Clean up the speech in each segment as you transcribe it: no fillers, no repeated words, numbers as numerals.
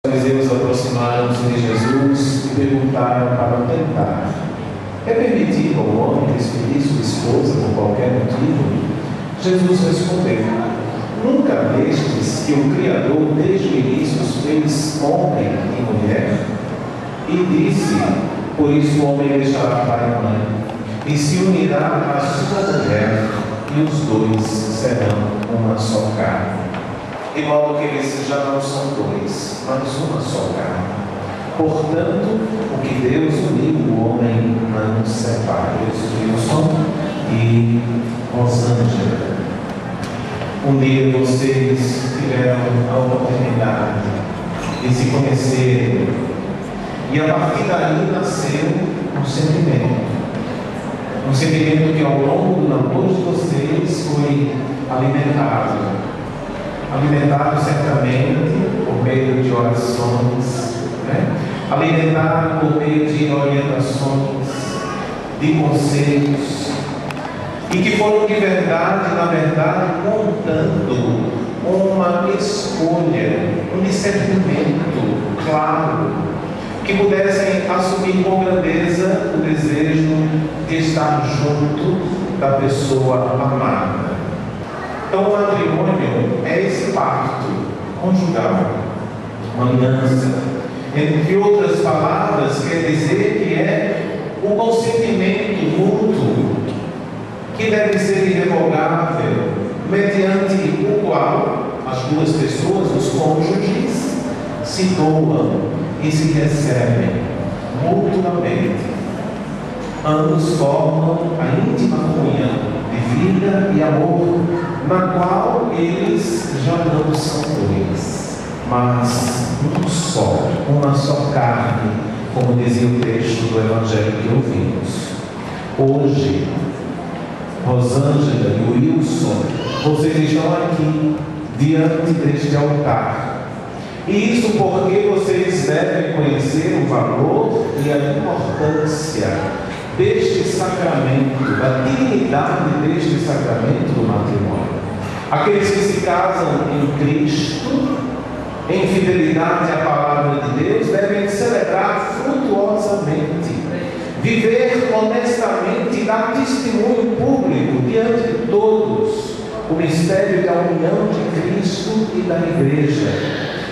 Os fariseus aproximaram-se de Jesus e perguntaram para o tentar: é permitido ao homem despedir sua esposa por qualquer motivo? Jesus respondeu: nunca vistes que o Criador desde o início os fez homem e mulher? E disse: por isso o homem deixará pai e mãe, e se unirá à sua mulher, e os dois serão uma só carne. De modo que eles já não são dois, mas uma só carne. Portanto, o que Deus uniu, o homem não separa. Wilson e Rosângela, um dia vocês tiveram a oportunidade de se conhecerem, e a partir daí nasceu um sentimento que ao longo do namoro de vocês foi alimentado certamente por meio de orações, alimentado por meio de orientações, de conselhos, e que foram de verdade, na verdade, montando uma escolha, um discernimento claro, que pudessem assumir com grandeza o desejo de estar junto da pessoa amada. Então, o matrimônio é esse pacto conjugal, uma aliança. Entre outras palavras, quer dizer que é um consentimento mútuo que deve ser irrevogável, mediante o qual as duas pessoas, os cônjuges, se doam e se recebem mutuamente. Ambos formam a íntima comunhão de vida e amor, na qual eles já não são dois, mas um só, uma só carne, como dizia o texto do Evangelho que ouvimos. Hoje, Rosângela e Wilson, vocês estão aqui, diante deste altar. E isso porque vocês devem conhecer o valor e a importância deste sacramento, da dignidade deste sacramento do matrimônio. Aqueles que se casam em Cristo, em fidelidade à palavra de Deus, devem celebrar frutuosamente, viver honestamente e dar testemunho público diante de todos o mistério da união de Cristo e da Igreja.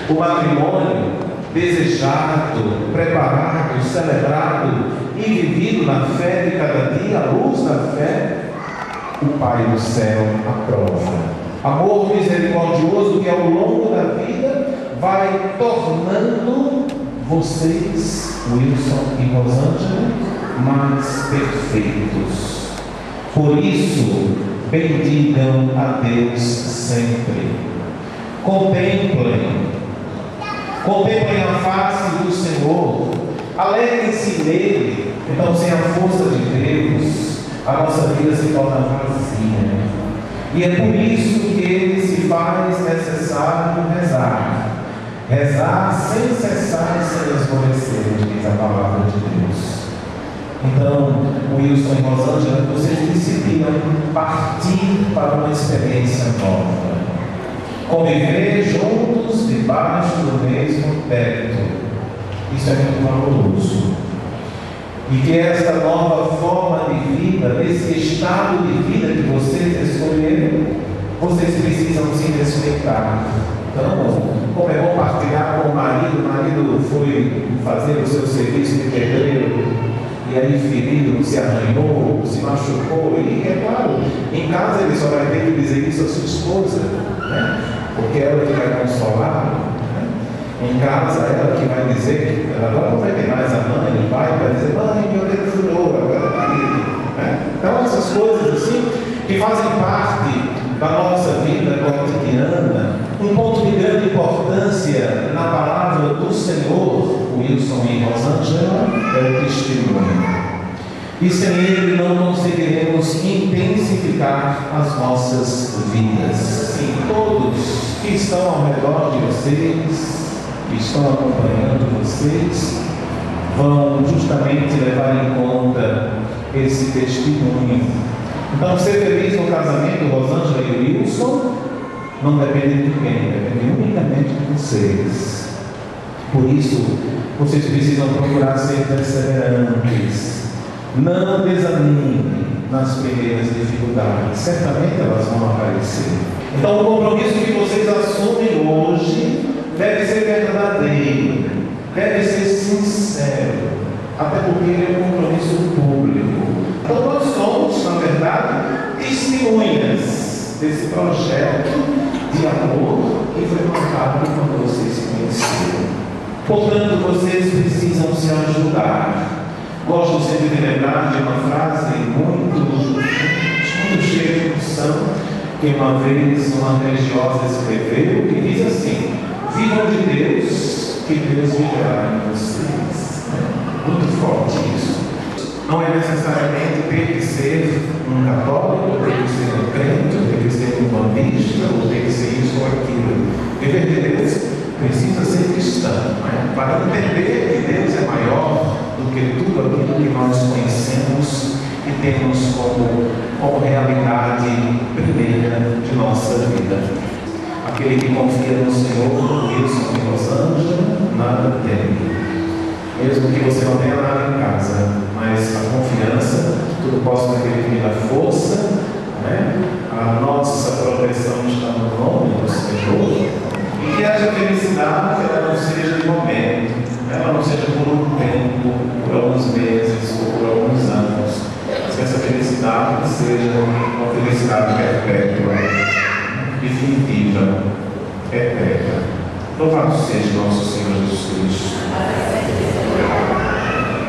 O matrimônio desejado, preparado, celebrado e vivido na fé de cada dia, à luz da fé, o Pai do céu aprova. Amor misericordioso que ao longo da vida vai tornando vocês, Wilson e Rosângela, mais perfeitos. Por isso, bendigam a Deus sempre. Contemplem a face do Senhor, alegrem-se nele. Então, sem a força de Deus, a nossa vida se torna vazia. E é por isso que ele se faz necessário rezar sem cessar e sem esmorecer, diz a palavra de Deus. Então, Wilson e Rosângela, vocês decidiram partir para uma experiência nova, conviver juntos debaixo do mesmo teto. Isso é muito valoroso. E que esta nova forma de vida, desse estado de vida que vocês escolheram, vocês precisam se respeitar. Então, como é bom partilhar com o marido foi fazer o seu serviço de pedreiro, e aí ferido, se arranhou, se machucou, e é claro, em casa ele só vai ter que dizer isso à sua esposa, porque ela que vai consolar. Em casa, ela que vai dizer, agora não vai ter mais a mãe, o pai vai dizer: mãe, meu dedo furou, agora está aqui. Então, essas coisas assim, que fazem parte da nossa vida cotidiana, um ponto de grande importância na palavra do Senhor, Wilson e Rosângela, é o testemunho. E sem ele não conseguiremos intensificar as nossas vidas. Sim, todos que estão ao redor de vocês, que estão acompanhando vocês, vão justamente levar em conta esse testemunho. Então, ser feliz no casamento, Rosângela e Wilson, não depende de ninguém, depende unicamente de vocês. Por isso, vocês precisam procurar ser perseverantes. Não desanimem nas primeiras dificuldades. Certamente elas vão aparecer. Então, o compromisso que vocês assumem hoje deve ser verdadeiro, deve ser sincero, até porque ele é um compromisso público. Então, nós somos, na verdade, testemunhas desse projeto de amor que foi marcado quando vocês se conheceram. Portanto, vocês precisam se ajudar. Gosto sempre de lembrar de uma frase muito cheia de função que uma vez uma religiosa escreveu, que diz assim: vivam de Deus, que Deus viverá em vocês. Muito forte isso. Não é necessariamente ter que ser um católico, ter que ser um crente, ter que ser um bandista, ou ter que ser isso ou aquilo. Viver de Deus precisa ser cristão, para entender que Deus é maior do que tudo aquilo que nós conhecemos e temos como realidade primeira de nossa vida. Aquele que confia no Senhor, Wilson de Los Angeles, nada teme. Mesmo que você não tenha nada em casa, mas a confiança, tudo posso naquele que me dá força, a nossa proteção está no nome do Senhor, e que haja felicidade, ela não seja de momento, ela não seja por um tempo, por alguns meses ou por alguns anos, mas que essa felicidade seja uma felicidade perpétua, definitiva, eterna. Louvado seja nosso Senhor Jesus Cristo.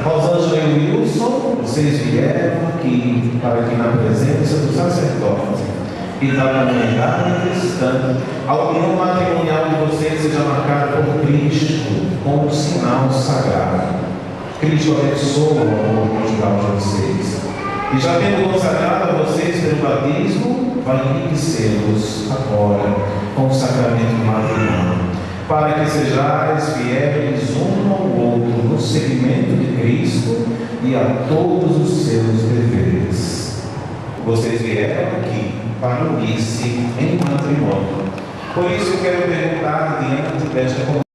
Rosângela e Wilson, vocês vieram aqui para que na presença do sacerdote e da comunidade cristã, a união matrimonial de vocês seja marcada por Cristo como um sinal sagrado. Cristo abençoa o amor conjugal de vocês. E já tendo consagrado a vocês pelo batismo, vai enriquecê-los agora com o sacramento do matrimônio, para que sejais fiéis um ao outro no seguimento de Cristo e a todos os seus deveres. Vocês vieram aqui para unir-se em matrimônio. Por isso eu quero perguntar diante desta